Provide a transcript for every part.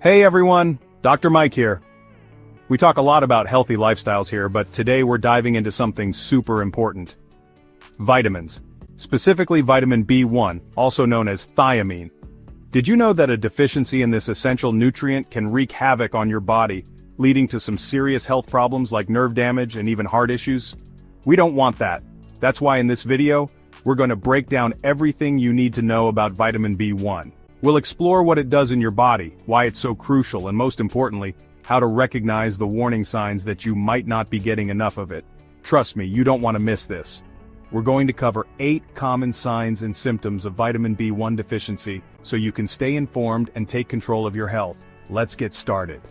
Hey everyone, Dr. Mike here. We talk a lot about healthy lifestyles here, but today we're diving into something super important. Vitamins. Specifically vitamin B1, also known as thiamine. Did you know that a deficiency in this essential nutrient can wreak havoc on your body, leading to some serious health problems like nerve damage and even heart issues? We don't want that. That's why in this video, we're going to break down everything you need to know about vitamin B1. We'll explore what it does in your body, why it's so crucial, and most importantly, how to recognize the warning signs that you might not be getting enough of it. Trust me, you don't want to miss this. We're going to cover 8 common signs and symptoms of vitamin B1 deficiency so you can stay informed and take control of your health. Let's get started.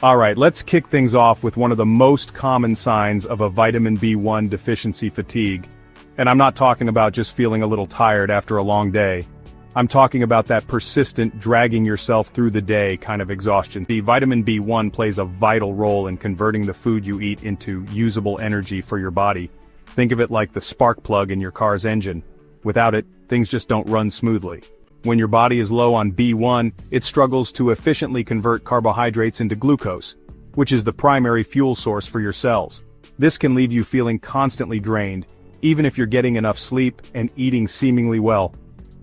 Alright, let's kick things off with one of the most common signs of a vitamin B1 deficiency: fatigue. And I'm not talking about just feeling a little tired after a long day. I'm talking about that persistent, dragging yourself through the day kind of exhaustion. The vitamin B1 plays a vital role in converting the food you eat into usable energy for your body. Think of it like the spark plug in your car's engine. Without it, things just don't run smoothly. When your body is low on B1, it struggles to efficiently convert carbohydrates into glucose, which is the primary fuel source for your cells. This can leave you feeling constantly drained, even if you're getting enough sleep and eating seemingly well.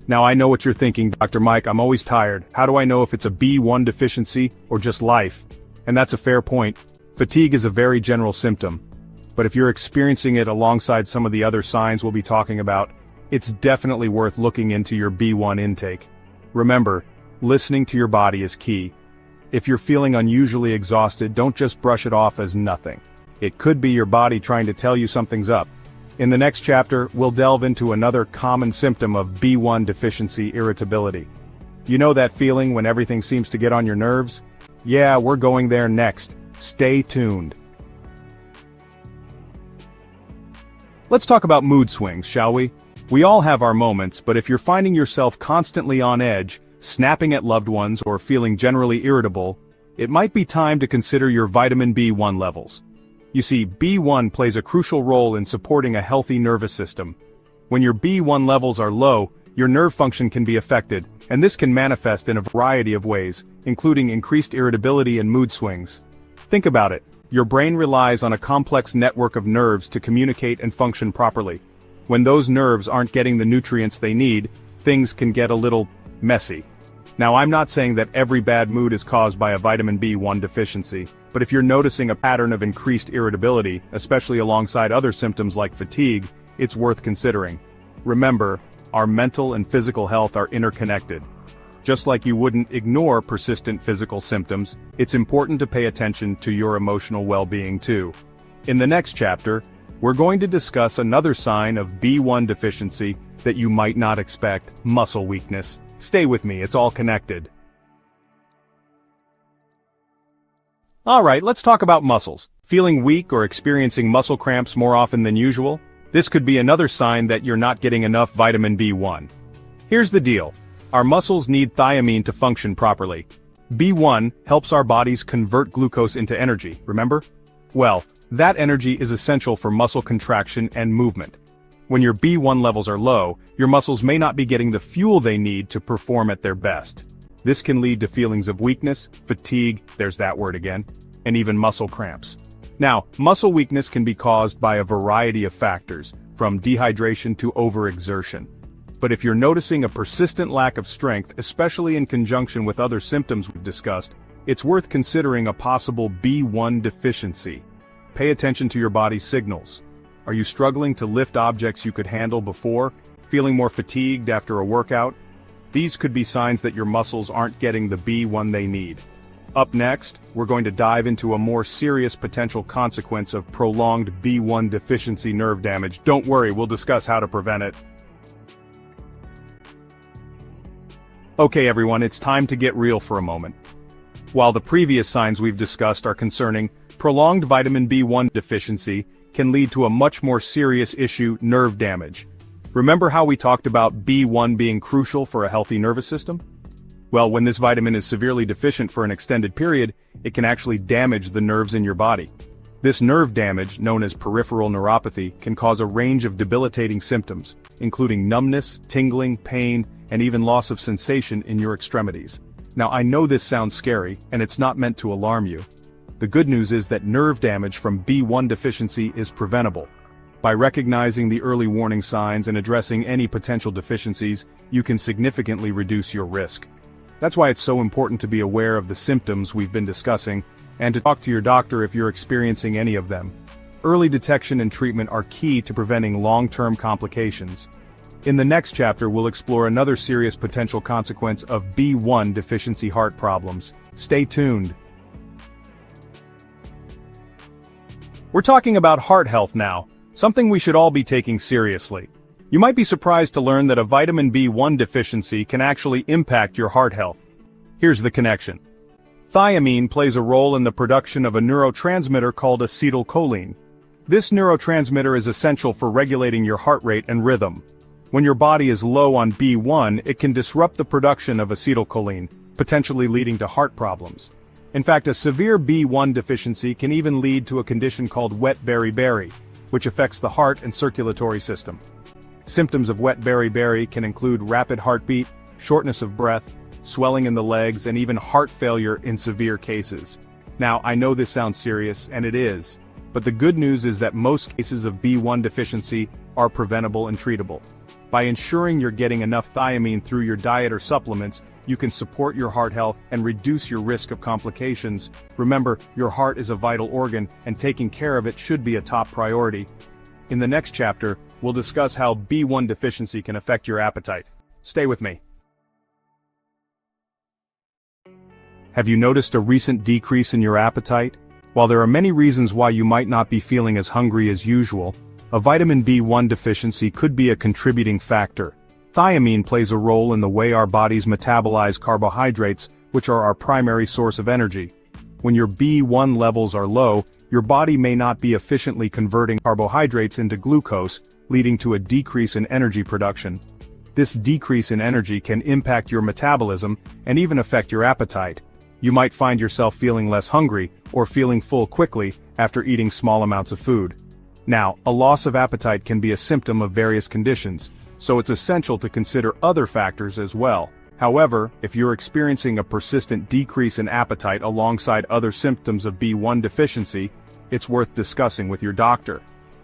Now I know what you're thinking, Dr. Mike, I'm always tired. How do I know if it's a B1 deficiency or just life? And that's a fair point. Fatigue is a very general symptom. But if you're experiencing it alongside some of the other signs we'll be talking about, it's definitely worth looking into your B1 intake. Remember, listening to your body is key. If you're feeling unusually exhausted, don't just brush it off as nothing. It could be your body trying to tell you something's up. In the next chapter, we'll delve into another common symptom of B1 deficiency: irritability. You know that feeling when everything seems to get on your nerves? Yeah, we're going there next. Stay tuned. Let's talk about mood swings, shall we? We all have our moments, but if you're finding yourself constantly on edge, snapping at loved ones, or feeling generally irritable, it might be time to consider your vitamin B1 levels. You see, B1 plays a crucial role in supporting a healthy nervous system. When your B1 levels are low, your nerve function can be affected, and this can manifest in a variety of ways, including increased irritability and mood swings. Think about it. Your brain relies on a complex network of nerves to communicate and function properly. When those nerves aren't getting the nutrients they need, things can get a little messy. Now, I'm not saying that every bad mood is caused by a vitamin B1 deficiency, but if you're noticing a pattern of increased irritability, especially alongside other symptoms like fatigue, it's worth considering. Remember, our mental and physical health are interconnected. Just like you wouldn't ignore persistent physical symptoms, it's important to pay attention to your emotional well-being too. In the next chapter, we're going to discuss another sign of B1 deficiency that you might not expect: muscle weakness. Stay with me, it's all connected. Alright, let's talk about muscles. Feeling weak or experiencing muscle cramps more often than usual? This could be another sign that you're not getting enough vitamin B1. Here's the deal. Our muscles need thiamine to function properly. B1 helps our bodies convert glucose into energy, remember? Well, that energy is essential for muscle contraction and movement. When your B1 levels are low, your muscles may not be getting the fuel they need to perform at their best. This can lead to feelings of weakness, fatigue, there's that word again, and even muscle cramps. Now, muscle weakness can be caused by a variety of factors, from dehydration to overexertion. But if you're noticing a persistent lack of strength, especially in conjunction with other symptoms we've discussed, it's worth considering a possible B1 deficiency. Pay attention to your body's signals. Are you struggling to lift objects you could handle before? Feeling more fatigued after a workout? These could be signs that your muscles aren't getting the B1 they need. Up next, we're going to dive into a more serious potential consequence of prolonged B1 deficiency: nerve damage. Don't worry, we'll discuss how to prevent it. Okay everyone, it's time to get real for a moment. While the previous signs we've discussed are concerning, prolonged vitamin B1 deficiency can lead to a much more serious issue: nerve damage. Remember how we talked about B1 being crucial for a healthy nervous system? Well, when this vitamin is severely deficient for an extended period, it can actually damage the nerves in your body. This nerve damage, known as peripheral neuropathy, can cause a range of debilitating symptoms, including numbness, tingling, pain, and even loss of sensation in your extremities. Now I know this sounds scary, and it's not meant to alarm you. The good news is that nerve damage from B1 deficiency is preventable. By recognizing the early warning signs and addressing any potential deficiencies, you can significantly reduce your risk. That's why it's so important to be aware of the symptoms we've been discussing, and to talk to your doctor if you're experiencing any of them. Early detection and treatment are key to preventing long-term complications. In the next chapter, we'll explore another serious potential consequence of B1 deficiency heart problems. Stay tuned. We're talking about heart health now, something we should all be taking seriously. You might be surprised to learn that a vitamin B1 deficiency can actually impact your heart health. Here's the connection. Thiamine plays a role in the production of a neurotransmitter called acetylcholine. This neurotransmitter is essential for regulating your heart rate and rhythm. When your body is low on B1, it can disrupt the production of acetylcholine, potentially leading to heart problems. In fact, a severe B1 deficiency can even lead to a condition called wet beriberi, which affects the heart and circulatory system. Symptoms of wet beriberi can include rapid heartbeat, shortness of breath, swelling in the legs, and even heart failure in severe cases. Now, I know this sounds serious, and it is, but the good news is that most cases of B1 deficiency are preventable and treatable. By ensuring you're getting enough thiamine through your diet or supplements, you can support your heart health and reduce your risk of complications. Remember, your heart is a vital organ, and taking care of it should be a top priority. In the next chapter, we'll discuss how B1 deficiency can affect your appetite. Stay with me. Have you noticed a recent decrease in your appetite? While there are many reasons why you might not be feeling as hungry as usual, a vitamin B1 deficiency could be a contributing factor. Thiamine plays a role in the way our bodies metabolize carbohydrates, which are our primary source of energy. When your B1 levels are low, your body may not be efficiently converting carbohydrates into glucose, leading to a decrease in energy production. This decrease in energy can impact your metabolism and even affect your appetite. You might find yourself feeling less hungry or feeling full quickly after eating small amounts of food. Now, a loss of appetite can be a symptom of various conditions, so it's essential to consider other factors as well. However, if you're experiencing a persistent decrease in appetite alongside other symptoms of B1 deficiency, it's worth discussing with your doctor.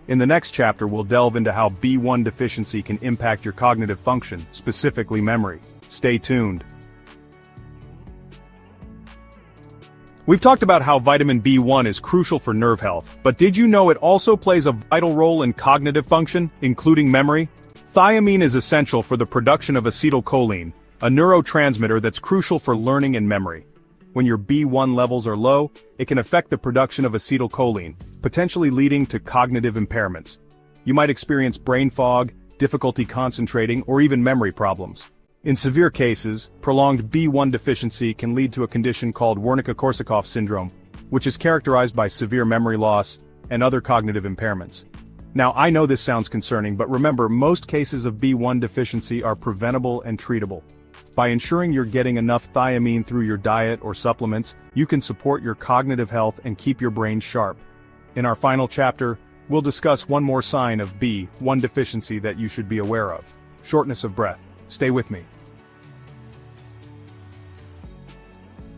In the next chapter, we'll delve into how B1 deficiency can impact your cognitive function, specifically memory. Stay tuned. We've talked about how vitamin B1 is crucial for nerve health, but did you know it also plays a vital role in cognitive function, including memory? Thiamine is essential for the production of acetylcholine, a neurotransmitter that's crucial for learning and memory. When your B1 levels are low, it can affect the production of acetylcholine, potentially leading to cognitive impairments. You might experience brain fog, difficulty concentrating, or even memory problems. In severe cases, prolonged B1 deficiency can lead to a condition called Wernicke-Korsakoff syndrome, which is characterized by severe memory loss and other cognitive impairments. Now, I know this sounds concerning, but remember, most cases of B1 deficiency are preventable and treatable. By ensuring you're getting enough thiamine through your diet or supplements, you can support your cognitive health and keep your brain sharp. In our final chapter, we'll discuss one more sign of B1 deficiency that you should be aware of: shortness of breath. Stay with me.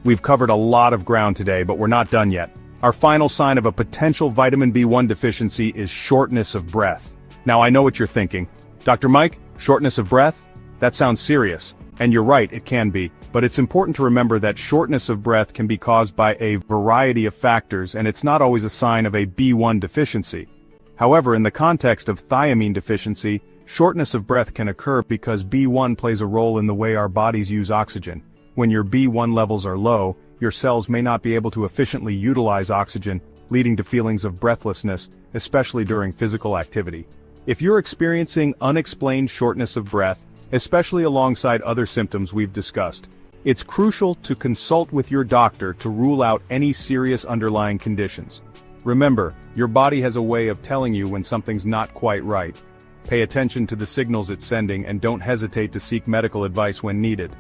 We've covered a lot of ground today, but we're not done yet. Our final sign of a potential vitamin B1 deficiency is shortness of breath. Now I know what you're thinking. Dr. Mike, shortness of breath? That sounds serious. And you're right, it can be. But it's important to remember that shortness of breath can be caused by a variety of factors, and it's not always a sign of a B1 deficiency. However, in the context of thiamine deficiency, shortness of breath can occur because B1 plays a role in the way our bodies use oxygen. When your B1 levels are low, your cells may not be able to efficiently utilize oxygen, leading to feelings of breathlessness, especially during physical activity. If you're experiencing unexplained shortness of breath, especially alongside other symptoms we've discussed, it's crucial to consult with your doctor to rule out any serious underlying conditions. Remember, your body has a way of telling you when something's not quite right. Pay attention to the signals it's sending and don't hesitate to seek medical advice when needed.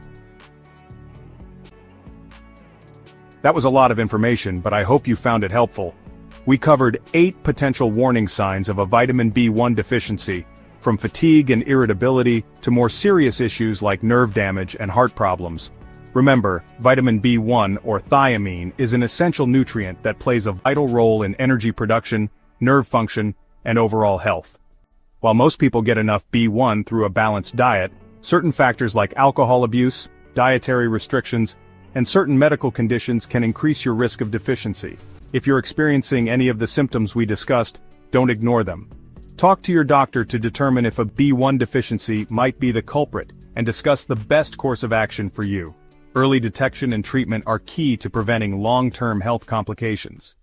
That was a lot of information, but I hope you found it helpful. We covered 8 potential warning signs of a vitamin B1 deficiency, from fatigue and irritability to more serious issues like nerve damage and heart problems. Remember, vitamin B1 or thiamine is an essential nutrient that plays a vital role in energy production, nerve function, and overall health. While most people get enough B1 through a balanced diet, certain factors like alcohol abuse, dietary restrictions, and certain medical conditions can increase your risk of deficiency. If you're experiencing any of the symptoms we discussed, don't ignore them. Talk to your doctor to determine if a B1 deficiency might be the culprit and discuss the best course of action for you. Early detection and treatment are key to preventing long-term health complications.